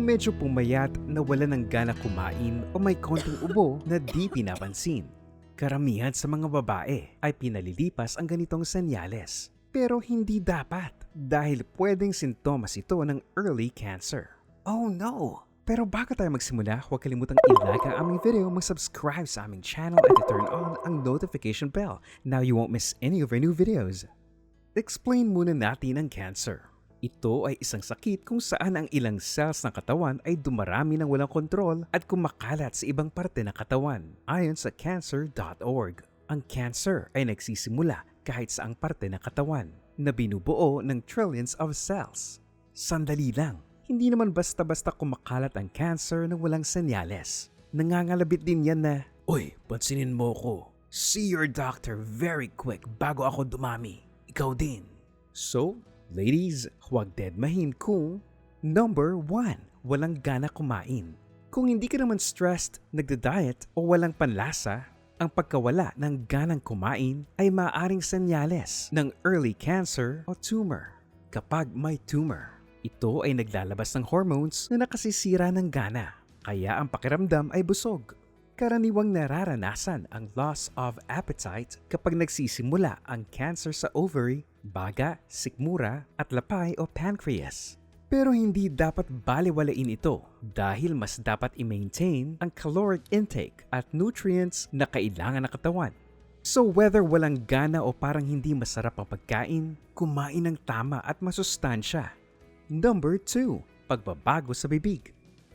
Kung medyo pumayat na wala ng gana kumain o may konting ubo na di pinapansin. Karamihan sa mga babae ay pinalilipas ang ganitong senyales. Pero hindi dapat dahil pwedeng sintomas ito ng early cancer. Oh no! Pero bago tayo magsimula, huwag kalimutang i-like ang aming video, mag-subscribe sa aming channel at i-turn on ang notification bell. Now you won't miss any of our new videos. Explain muna natin ang cancer. Ito ay isang sakit kung saan ang ilang cells ng katawan ay dumarami ng walang kontrol at kumakalat sa ibang parte ng katawan. Ayon sa cancer.org, ang cancer ay nagsisimula kahit sa ang parte ng katawan na binubuo ng trillions of cells. Sandali lang, hindi naman basta-basta kumakalat ang cancer na walang senyales. Nangangalabit din yan na, "Uy, pansinin mo ko. See your doctor very quick bago ako dumami. Ikaw din." So, ladies, huwag deadmahin kung number 1, walang gana kumain. Kung hindi ka naman stressed, nagda-diet o walang panlasa, ang pagkawala ng ganang kumain ay maaaring senyales ng early cancer o tumor. Kapag may tumor, ito ay naglalabas ng hormones na nakasisira ng gana, kaya ang pakiramdam ay busog. Karaniwang nararanasan ang loss of appetite kapag nagsisimula ang cancer sa ovary, baga, sikmura at lapay o pancreas. Pero hindi dapat balewalain ito dahil mas dapat i-maintain ang caloric intake at nutrients na kailangan ng katawan. So whether walang gana o parang hindi masarap ang pagkain, kumain ng tama at masustansya. Number 2, pagbabago sa bibig.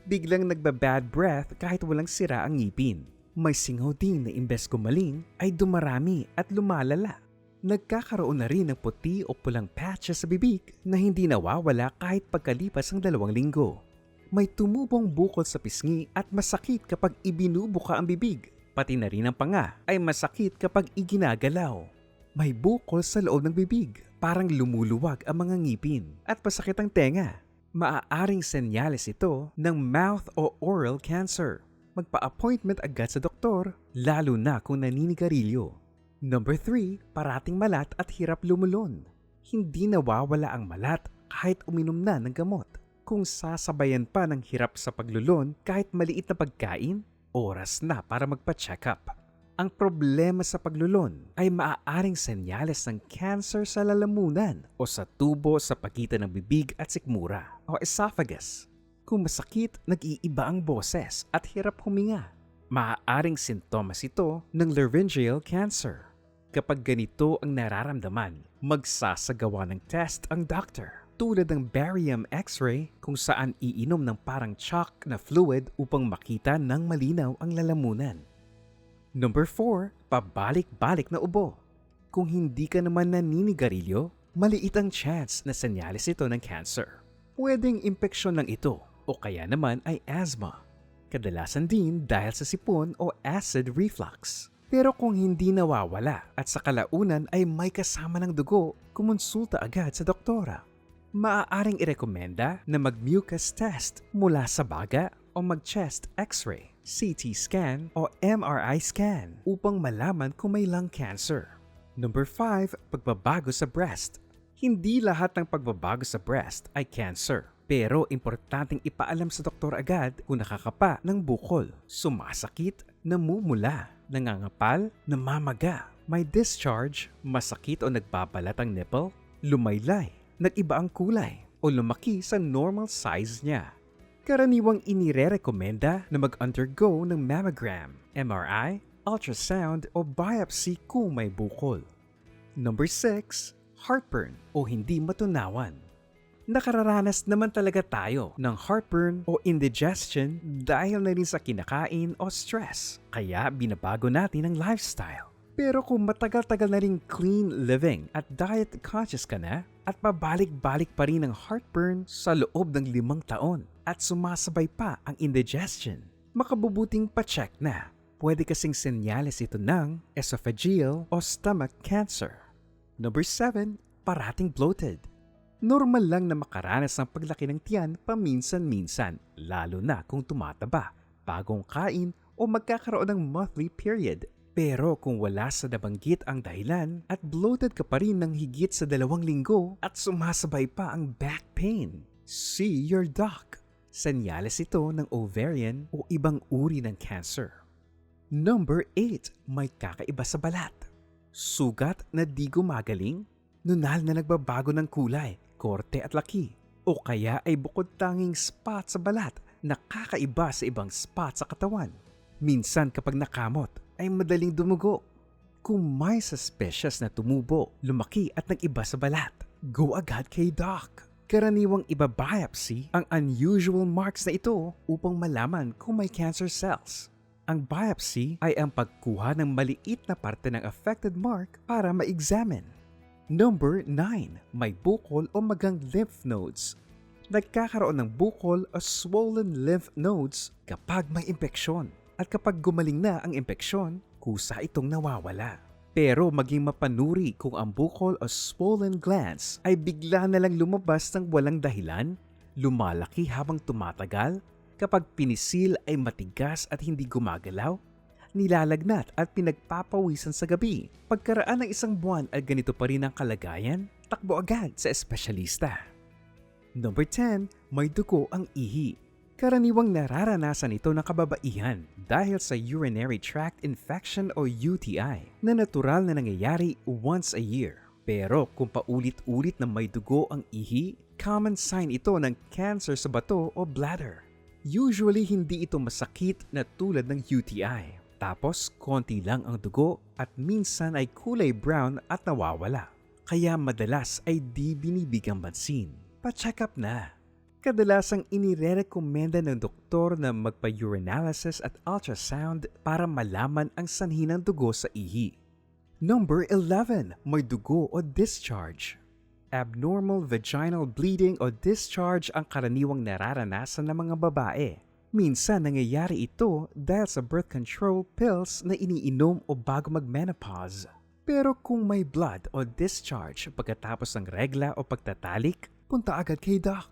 Biglang nagbabad breath kahit walang sira ang ngipin. May singaw din na imbes gumaling ay dumarami at lumalala. Nagkakaroon na rin ng puti o pulang patches sa bibig na hindi nawawala kahit pagkalipas ng 2 linggo. May tumubong bukol sa pisngi at masakit kapag ibinubuka ang bibig. Pati na rin ang panga ay masakit kapag iginagalaw. May bukol sa loob ng bibig, parang lumuluwag ang mga ngipin at pasakit ang tenga. Maaaring senyales ito ng mouth o oral cancer. Magpa-appointment agad sa doktor, lalo na kung naninigarilyo. Number 3, parating malat at hirap lumulon. Hindi nawawala ang malat kahit uminom na ng gamot. Kung sasabayan pa ng hirap sa paglulon kahit maliit na pagkain, oras na para magpa-check up. Ang problema sa paglulon ay maaaring senyales ng cancer sa lalamunan o sa tubo sa pagitan ng bibig at sikmura o esophagus. Kung masakit, nag-iiba ang boses at hirap huminga. Maaaring sintomas ito ng laryngeal cancer. Kapag ganito ang nararamdaman, magsasagawa ng test ang doctor tulad ng barium x-ray kung saan iinom ng parang chalk na fluid upang makita ng malinaw ang lalamunan. Number 4, pabalik-balik na ubo. Kung hindi ka naman naninigarilyo, maliit ang chance na senyales ito ng cancer. Pwedeng impeksyon lang ito o kaya naman ay asthma. Kadalasan din dahil sa sipon o acid reflux. Pero kung hindi nawawala at sa kalaunan ay may kasama ng dugo, kumonsulta agad sa doktora. Maaaring irekomenda na mag-mucus test mula sa baga o mag-chest x-ray, CT scan o MRI scan upang malaman kung may lung cancer. Number 5, pagbabago sa breast. Hindi lahat ng pagbabago sa breast ay cancer. Pero importanteng ipaalam sa doktor agad kung nakakapa ng bukol, sumasakit, namumula, nangangapal, namamaga, may discharge, masakit o nagbabalat ang nipple, lumaylay, nag-iba ang kulay o lumaki sa normal size niya. Karaniwang inirerekomenda na mag-undergo ng mammogram, MRI, ultrasound o biopsy kung may bukol. Number 6, heartburn o hindi matunawan. Nakararanas naman talaga tayo ng heartburn o indigestion dahil na rin sa kinakain o stress. Kaya binabago natin ang lifestyle. Pero kung matagal-tagal na rin clean living at diet conscious ka na at pabalik-balik pa rin ang heartburn sa loob ng 5 taon at sumasabay pa ang indigestion, makabubuting pa-check na. Pwede kasing senyales ito ng esophageal o stomach cancer. Number 7, parating bloated. Normal lang na makaranas ng paglaki ng tiyan paminsan-minsan, lalo na kung tumataba, bagong kain o magkakaroon ng monthly period. Pero kung wala sa nabanggit ang dahilan at bloated ka pa rin ng higit sa 2 linggo at sumasabay pa ang back pain, see your doc. Senyales ito ng ovarian o ibang uri ng cancer. Number 8. May kakaiba sa balat. Sugat na di gumagaling, nunal na nagbabago ng kulay, korte at laki, o kaya ay bukod tanging spot sa balat na kakaiba sa ibang spot sa katawan. Minsan kapag nakamot ay madaling dumugo. Kung may suspicious na tumubo, lumaki at nag-iba sa balat, go agad kay doc. Karaniwang iba-biopsy ang unusual marks na ito upang malaman kung may cancer cells. Ang biopsy ay ang pagkuha ng maliit na parte ng affected mark para ma-examine. Number 9. May bukol o magang lymph nodes. Nagkakaroon ng bukol o swollen lymph nodes kapag may impeksyon. At kapag gumaling na ang impeksyon, kusa itong nawawala. Pero maging mapanuri kung ang bukol o swollen glands ay bigla na lang lumabas ng walang dahilan, lumalaki habang tumatagal, kapag pinisil ay matigas at hindi gumagalaw, nilalagnat at pinagpapawisan sa gabi. Pagkaraan ng isang buwan ay ganito pa rin ang kalagayan, takbo agad sa espesyalista. Number 10. May dugo ang ihi. Karaniwang nararanasan ito ng kababaihan dahil sa urinary tract infection o UTI na natural na nangyayari once a year. Pero kung paulit-ulit na may dugo ang ihi, common sign ito ng cancer sa bato o bladder. Usually hindi ito masakit na tulad ng UTI. Tapos konti lang ang dugo at minsan ay kulay brown at nawawala. Kaya madalas ay di binibigyang pansin. Pa-check up na. Kadalasang inirerekomenda ng doktor na magpa-urinalysis at ultrasound para malaman ang sanhi ng dugo sa ihi. Number 11. May dugo o discharge. Abnormal vaginal bleeding o discharge ang karaniwang nararanasan ng mga babae. Minsan nangyayari ito dahil sa birth control pills na iniinom o bago mag-menopause. Pero kung may blood o discharge pagkatapos ng regla o pagtatalik, punta agad kay doc.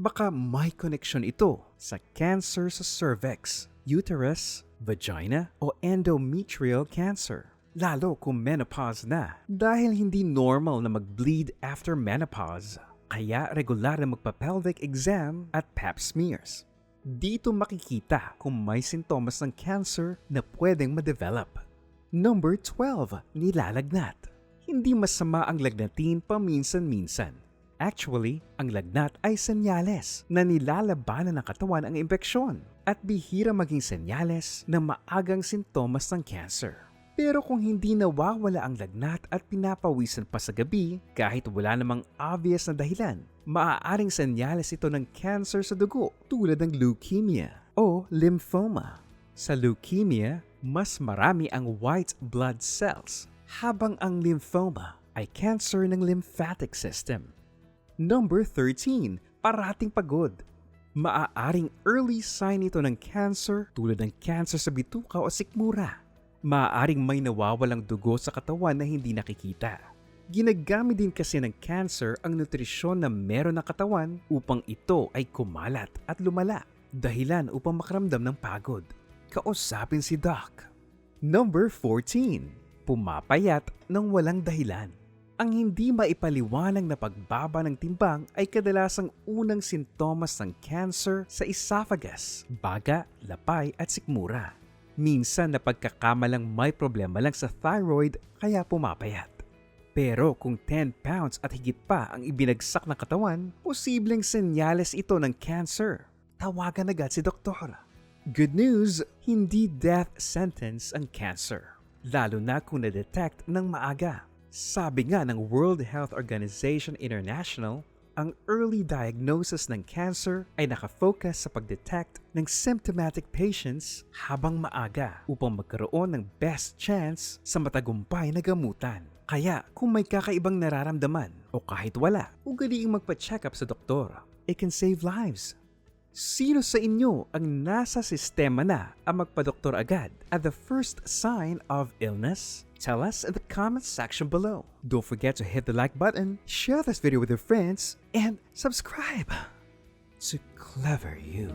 Baka may connection ito sa cancer sa cervix, uterus, vagina o endometrial cancer. Lalo kung menopause na dahil hindi normal na mag-bleed after menopause. Kaya regular na magpa-pelvic exam at pap smears. Dito makikita kung may sintomas ng cancer na pwedeng ma-develop. Number 12. Nilalagnat. Hindi masama ang lagnatin paminsan-minsan. Actually, ang lagnat ay senyales na nilalabanan ng katawan ang impeksyon at bihira maging senyales na maagang sintomas ng cancer. Pero kung hindi nawawala ang lagnat at pinapawisan pa sa gabi kahit wala namang obvious na dahilan, maaaring senyales ito ng cancer sa dugo tulad ng leukemia o lymphoma. Sa leukemia, mas marami ang white blood cells habang ang lymphoma ay cancer ng lymphatic system. Number 13. Parating pagod. Maaaring early sign ito ng cancer tulad ng cancer sa bituka o sikmura. Maaaring may nawawalang dugo sa katawan na hindi nakikita. Ginagamit din kasi ng cancer ang nutrisyon na meron ng katawan upang ito ay kumalat at lumala. Dahilan upang makaramdam ng pagod. Kausapin si doc. Number 14. Pumapayat ng walang dahilan. Ang hindi maipaliwanag na pagbaba ng timbang ay kadalasang unang sintomas ng cancer sa esophagus, baga, lapay at sikmura. Minsan napagkakamalang may problema lang sa thyroid kaya pumapayat. Pero kung 10 pounds at higit pa ang ibinagsak ng katawan, posibleng senyales ito ng cancer. Tawagan agad si doktor. Good news, hindi death sentence ang cancer, lalo na kung na-detect ng maaga. Sabi nga ng World Health Organization International, ang early diagnosis ng cancer ay nakafocus sa pag-detect ng symptomatic patients habang maaga upang magkaroon ng best chance sa matagumpay na gamutan. Kaya kung may kakaibang nararamdaman o kahit wala, ugaliing magpa-check up sa doktor. It can save lives. Sino sa inyo ang nasa sistema na ang magpa-doktor agad at the first sign of illness? Tell us in the comments section below. Don't forget to hit the like button, share this video with your friends, and subscribe to Clever You.